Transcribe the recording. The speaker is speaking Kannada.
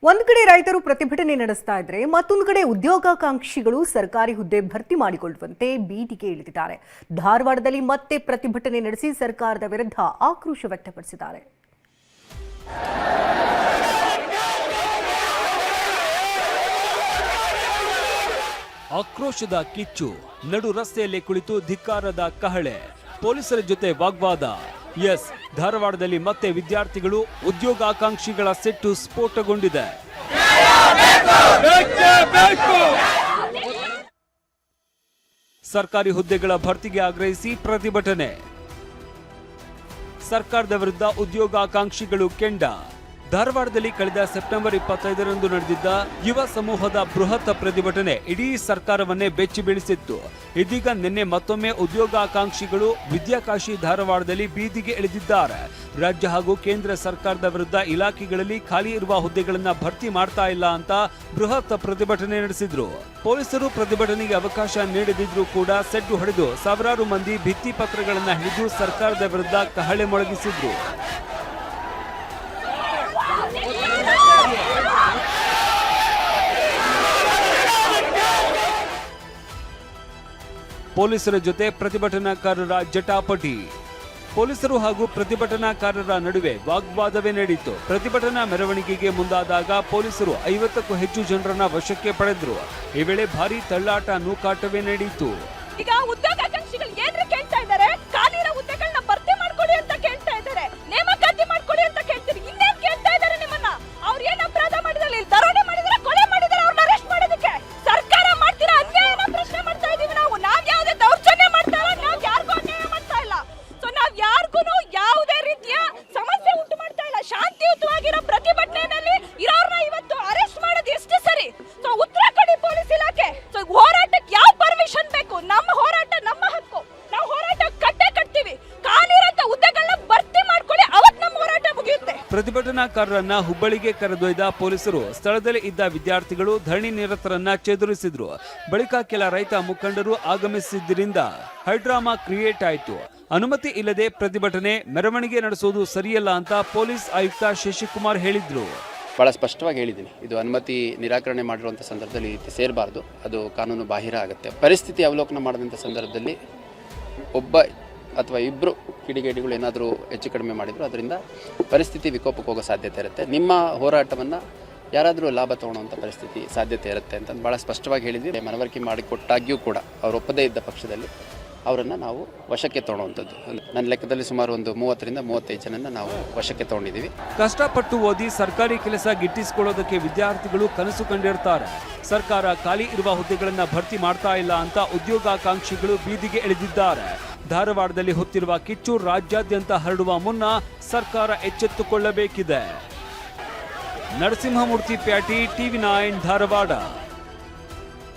ಒಂದು ಕಡೆ ರೈತರು ಪ್ರತಿಭಟನೆ ನಡೆಸ್ತಾ ಇದ್ರೆ ಮತ್ತೊಂದು ಕಡೆ ಉದ್ಯೋಗಾಕಾಂಕ್ಷಿಗಳು ಸರ್ಕಾರಿ ಹುದ್ದೆ ಭರ್ತಿ ಮಾಡಿಕೊಳ್ಳುವಂತೆ ಬೀದಿಗೆ ಇಳಿದಿದ್ದಾರೆ. ಧಾರವಾಡದಲ್ಲಿ ಮತ್ತೆ ಪ್ರತಿಭಟನೆ ನಡೆಸಿ ಸರ್ಕಾರದ ವಿರುದ್ಧ ಆಕ್ರೋಶ ವ್ಯಕ್ತಪಡಿಸಿದ್ದಾರೆ. ಆಕ್ರೋಶದ ಕಿಚ್ಚು, ನಡು ರಸ್ತೆಯಲ್ಲಿ ಕುಳಿತು ಧಿಕ್ಕಾರದ ಕಹಳೆ, ಪೊಲೀಸರ ಜೊತೆ ವಾಗ್ವಾದ. ಧಾರವಾಡದಲ್ಲಿ ಮತ್ತೆ ವಿದ್ಯಾರ್ಥಿಗಳು ಉದ್ಯೋಗಾಕಾಂಕ್ಷಿಗಳ ಸಿಟ್ಟು ಸ್ಫೋಟಗೊಂಡಿದೆ. ಸರ್ಕಾರಿ ಹುದ್ದೆಗಳ ಭರ್ತಿಗೆ ಆಗ್ರಹಿಸಿ ಪ್ರತಿಭಟನೆ. ಸರ್ಕಾರದ ವಿರುದ್ಧ ಉದ್ಯೋಗಾಕಾಂಕ್ಷಿಗಳು ಕೆಂಡ. ಧಾರವಾಡದಲ್ಲಿ ಕಳೆದ ಸೆಪ್ಟೆಂಬರ್ 25ರಂದು ನಡೆದಿದ್ದ ಯುವ ಸಮೂಹದ ಬೃಹತ್ ಪ್ರತಿಭಟನೆ ಇಡೀ ಸರ್ಕಾರವನ್ನೇ ಬೆಚ್ಚಿ ಬೀಳಿಸಿತ್ತು. ಇದೀಗ ನಿನ್ನೆ ಮತ್ತೊಮ್ಮೆ ಉದ್ಯೋಗಾಕಾಂಕ್ಷಿಗಳು ವಿದ್ಯಾಕಾಶಿ ಧಾರವಾಡದಲ್ಲಿ ಬೀದಿಗೆ ಇಳಿದಿದ್ದಾರೆ. ರಾಜ್ಯ ಹಾಗೂ ಕೇಂದ್ರ ಸರ್ಕಾರದ ವಿರುದ್ಧ ಇಲಾಖೆಗಳಲ್ಲಿ ಖಾಲಿ ಇರುವ ಹುದ್ದೆಗಳನ್ನು ಭರ್ತಿ ಮಾಡ್ತಾ ಇಲ್ಲ ಅಂತ ಬೃಹತ್ ಪ್ರತಿಭಟನೆ ನಡೆಸಿದ್ರು. ಪೊಲೀಸರು ಪ್ರತಿಭಟನೆಗೆ ಅವಕಾಶ ನೀಡದಿದ್ರೂ ಕೂಡ ಸೆಡ್ಡು ಹೊಡೆದು ಸಾವಿರಾರು ಮಂದಿ ಭಿತ್ತಿ ಪತ್ರಗಳನ್ನು ಹಿಡಿದು ಸರ್ಕಾರದ ವಿರುದ್ಧ ಕಹಳೆ ಮೊಳಗಿಸಿದ್ರು. ಪೊಲೀಸರ ಜೊತೆ ಪ್ರತಿಭಟನಾಕಾರರ ಜಟಾಪಟಿ. ಪೊಲೀಸರು ಹಾಗೂ ಪ್ರತಿಭಟನಾಕಾರರ ನಡುವೆ ವಾಗ್ವಾದವೇ ನಡೆಯಿತು. ಪ್ರತಿಭಟನಾ ಮೆರವಣಿಗೆಗೆ ಮುಂದಾದಾಗ ಪೊಲೀಸರು 50ಕ್ಕೂ ಹೆಚ್ಚು ಜನರನ್ನ ವಶಕ್ಕೆ ಪಡೆದ್ರು. ಈ ವೇಳೆ ಭಾರೀ ತಳ್ಳಾಟ ನೂಕಾಟವೇ ನಡೆಯಿತು. ಈಗ ಉದ್ಯೋಗಾಕಾಂಕ್ಷಿಗಳು ಏನ್ರ ಕೇಳ್ತಾ ಇದ್ದಾರೆ, ಖಾಲಿರೋ ಹುದ್ದೆಗಳನ್ನ ಭರ್ತಿ ಮಾಡ್ಕೊಡಿ ಅಂತ ಕೇಳ್ತಾ ಇದ್ದಾರೆ, ನೇಮಕಾತಿ ಮಾಡ್ಕೊಡಿ ಅಂತ ಕೇಳ್ತೀರಿ. ಇನ್ನೇನ್ ಕೇಳ್ತಾ ಇದ್ದಾರೆ ನಿಮ್ಮನ್ನ? ಅವ್ರು ಏನ್ ಅಪರಾಧ ಮಾಡಿದ್ರೆ, ದರೋಡೆ ಮಾಡಿದ್ರೆ, ಕೊಲೆ ಮಾಡಿದ್ರೆ ಅವ್ರನ್ನ ಅರೆಸ್ಟ್ ಮಾಡೋದಕ್ಕೆ ಸರ್ಕಾರ ಮಾಡ್ತೀರಾ ಅನ್ಯಾಯನ ಪ್ರಶ್ನೆ ಮಾಡ್ತಾ ಇದೀವಿ ನಾವು. ನಾವ್ ಯಾವುದೇ ದೌರ್ಜನ್ಯ ಮಾಡ್ತಾ ಇಲ್ಲ, ನಾವ್ ಯಾರಿಗೂ ಅನ್ಯಾಯ ಮಾಡ್ತಾ ಇಲ್ಲ. ಸೊ ನಾವ್ ಯಾರಿಗೂ ಯಾವುದೇ ರೀತಿಯ ಸಮಸ್ಯೆ ಉಂಟು ಮಾಡ್ತಾ ಇಲ್ಲ. ಶಾಂತಿಯುತವಾಗಿರೋ ಪ್ರತಿಭಟನೆಯಲ್ಲಿ ಇರೋರ್ನ ಇವತ್ತು ಅರೆಸ್ಟ್ ಮಾಡೋದು ಎಷ್ಟು ಸರಿ? ಸೊ ಉತ್ತರ ಕೊಡಿ ಪೊಲೀಸ್ ಇಲಾಖೆ. ಸೊ ಹೋರಾಟಕ್ಕೆ ಯಾವ ಪರ್ಮಿಷನ್ ಬೇಕು? ನಮ್ಮ ಹೋರಾಟ ನಮ್ಮ ಹಕ್ಕು, ನಾವು ಹೋರಾಟ ಕಟ್ಟೆ ಕಟ್ತೀವಿ. ಖಾಲಿರಂತ ಹುದ್ದೆಗಳನ್ನ ಭರ್ತಿ ಮಾಡ್ಕೊಳ್ಳಿ, ಅವತ್ತು ನಮ್ಮ ಹೋರಾಟ ಮುಗಿಯುತ್ತೆ. ಪ್ರತಿಭಟನಾಕಾರರನ್ನ ಹುಬ್ಬಳ್ಳಿಗೆ ಕರೆದೊಯ್ದ ಪೊಲೀಸರು ಸ್ಥಳದಲ್ಲಿ ಇದ್ದ ವಿದ್ಯಾರ್ಥಿಗಳು ಧರಣಿ ನಿರತರನ್ನ ಚದುರಿಸಿದ್ರು. ಬಳಿಕ ಕೆಲ ರೈತ ಮುಖಂಡರು ಆಗಮಿಸಿದ್ದರಿಂದ ಹೈಡ್ರಾಮಾ ಕ್ರಿಯೇಟ್ ಆಯಿತು. ಅನುಮತಿ ಇಲ್ಲದೆ ಪ್ರತಿಭಟನೆ ಮೆರವಣಿಗೆ ನಡೆಸುವುದು ಸರಿಯಲ್ಲ ಅಂತ ಪೊಲೀಸ್ ಆಯುಕ್ತ ಶಶಿಕುಮಾರ್ ಹೇಳಿದ್ರು. ಭಾಳ ಸ್ಪಷ್ಟವಾಗಿ ಹೇಳಿದ್ದೀನಿ, ಇದು ಅನುಮತಿ ನಿರಾಕರಣೆ ಮಾಡಿರುವಂಥ ಸಂದರ್ಭದಲ್ಲಿ ಈ ರೀತಿ ಸೇರಬಾರ್ದು, ಅದು ಕಾನೂನು ಬಾಹಿರ ಆಗುತ್ತೆ. ಪರಿಸ್ಥಿತಿ ಅವಲೋಕನ ಮಾಡಿದಂಥ ಸಂದರ್ಭದಲ್ಲಿ ಒಬ್ಬ ಅಥವಾ ಇಬ್ಬರು ಕಿಡಿಗೇಡಿಗಳು ಏನಾದರೂ ಹೆಚ್ಚು ಕಡಿಮೆ ಮಾಡಿದ್ರು ಅದರಿಂದ ಪರಿಸ್ಥಿತಿ ವಿಕೋಪಕ್ಕೆ ಹೋಗೋ ಸಾಧ್ಯತೆ ಇರುತ್ತೆ. ನಿಮ್ಮ ಹೋರಾಟವನ್ನು ಯಾರಾದರೂ ಲಾಭ ತೊಗೊಳ್ಳುವಂಥ ಪರಿಸ್ಥಿತಿ ಸಾಧ್ಯತೆ ಇರುತ್ತೆ ಅಂತ ಭಾಳ ಸ್ಪಷ್ಟವಾಗಿ ಹೇಳಿದ್ವಿ. ಮನವರಿಕೆ ಮಾಡಿಕೊಟ್ಟಾಗ್ಯೂ ಕೂಡ ಅವರು ಒಪ್ಪದೇ ಇದ್ದ ಪಕ್ಷದಲ್ಲಿ ಅವರನ್ನು ನಾವು ವಶಕ್ಕೆ ತೊಗೊಳ್ಳುವಂಥದ್ದು. ನನ್ನ ಲೆಕ್ಕದಲ್ಲಿ ಸುಮಾರು ಒಂದು 30ರಿಂದ 35 ಜನನ ನಾವು ವಶಕ್ಕೆ ತೊಗೊಂಡಿದ್ದೀವಿ. ಕಷ್ಟಪಟ್ಟು ಓದಿ ಸರ್ಕಾರಿ ಕೆಲಸ ಗಿಟ್ಟಿಸಿಕೊಳ್ಳೋದಕ್ಕೆ ವಿದ್ಯಾರ್ಥಿಗಳು ಕನಸು ಕಂಡಿರ್ತಾರೆ. ಸರ್ಕಾರ ಖಾಲಿ ಇರುವ ಹುದ್ದೆಗಳನ್ನ ಭರ್ತಿ ಮಾಡ್ತಾ ಇಲ್ಲ ಅಂತ ಉದ್ಯೋಗಾಕಾಂಕ್ಷಿಗಳು ಬೀದಿಗೆ ಇಳಿದಿದ್ದಾರೆ. ಧಾರವಾಡದಲ್ಲಿ ಹೊತ್ತಿರುವ ಕಿಚ್ಚು ರಾಜ್ಯಾದ್ಯಂತ ಹರಡುವ ಮುನ್ನ ಸರ್ಕಾರ ಎಚ್ಚೆತ್ತುಕೊಳ್ಳಬೇಕಿದೆ. Narasimhamurthy patty, TV9 Dharwad.